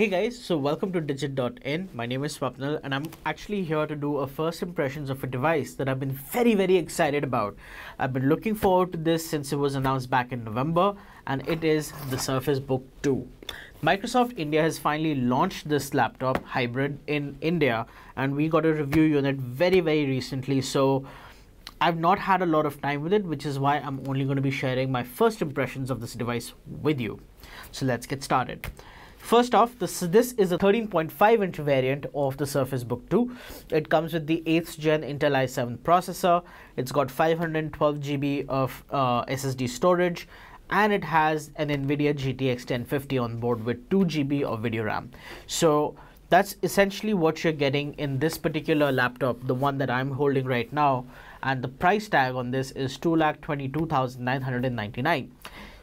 Hey guys, so welcome to Digit.in. My name is Swapnil and I'm actually here to do a first impressions of a device that I've been very excited about. I've been looking forward to this since it was announced back in November, and it is the Surface Book 2. Microsoft India has finally launched this laptop hybrid in India, and we got a review unit very recently, so I've not had a lot of time with it, which is why I'm only going to be sharing my first impressions of this device with you. So let's get started. First off, this is a 13.5-inch variant of the Surface Book 2. It comes with the 8th gen Intel i7 processor. It's got 512 GB of SSD storage, and it has an NVIDIA GTX 1050 on board with 2 GB of video RAM. So that's essentially what you're getting in this particular laptop, the one that I'm holding right now, and the price tag on this is 2,22,999.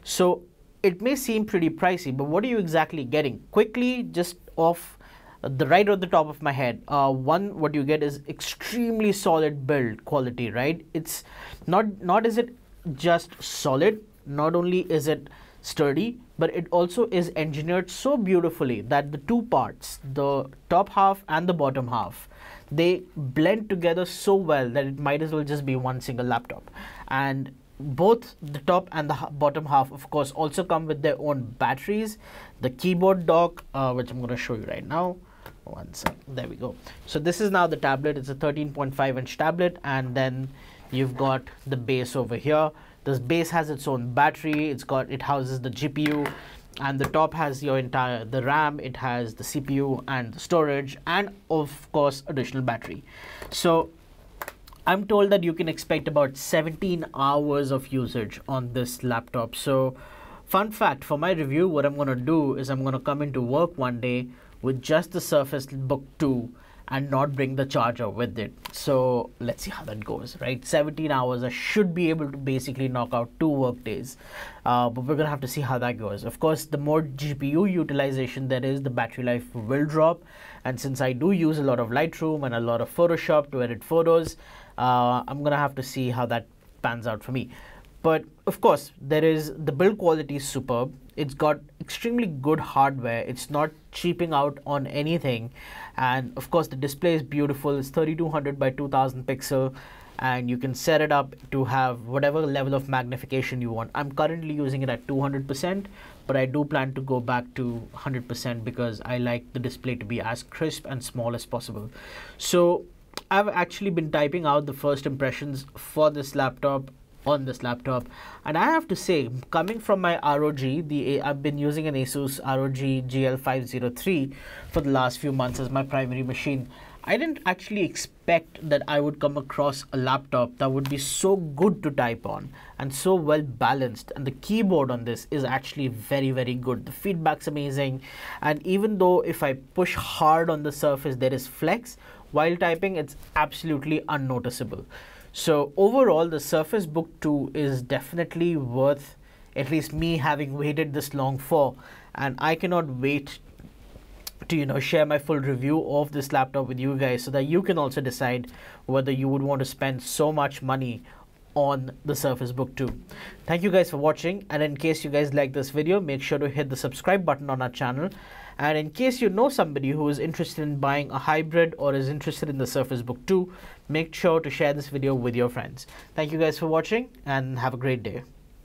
So it may seem pretty pricey, but what are you exactly getting? Quickly, just off the right at the top of my head, what you get is extremely solid build quality, right? It's not is it just solid, not only is it sturdy, but it also is engineered so beautifully that the two parts, the top half and the bottom half, they blend together so well that it might as well just be one single laptop. And both the top and the bottom half, of course, also come with their own batteries. The keyboard dock, which I'm going to show you right now. One sec. There we go. So this is now the tablet. It's a 13.5-inch tablet, and then you've got the base over here. This base has its own battery. It houses the GPU, and the top has the RAM. It has the CPU and the storage, and of course additional battery. So I'm told that you can expect about 17 hours of usage on this laptop. So fun fact, for my review, what I'm going to do is I'm going to come into work one day with just the Surface Book 2 and not bring the charger with it. So let's see how that goes, right? 17 hours, I should be able to basically knock out 2 work days. But we're going to have to see how that goes. Of course, the more GPU utilization there is, the battery life will drop. And since I do use a lot of Lightroom and a lot of Photoshop to edit photos, I'm going to have to see how that pans out for me. But of course, the build quality is superb. It's got extremely good hardware. It's not cheaping out on anything. And of course, the display is beautiful. It's 3200 by 2000 pixel. And you can set it up to have whatever level of magnification you want. I'm currently using it at 200%, but I do plan to go back to 100% because I like the display to be as crisp and small as possible. So I've actually been typing out the first impressions for this laptop, and I have to say, coming from my ROG, I've been using an Asus ROG GL503 for the last few months as my primary machine. I didn't actually expect that I would come across a laptop that would be so good to type on and so well balanced, and the keyboard on this is actually very good. The feedback's amazing, and even though if I push hard on the surface there is flex, while typing it's absolutely unnoticeable. So overall, the Surface Book 2 is definitely worth at least me having waited this long for, and I cannot wait to share my full review of this laptop with you guys so that you can also decide whether you would want to spend so much money on the Surface Book 2. Thank you guys for watching, and in case you guys like this video, make sure to hit the subscribe button on our channel. And in case you know somebody who is interested in buying a hybrid or is interested in the Surface Book 2, make sure to share this video with your friends. Thank you guys for watching, and have a great day.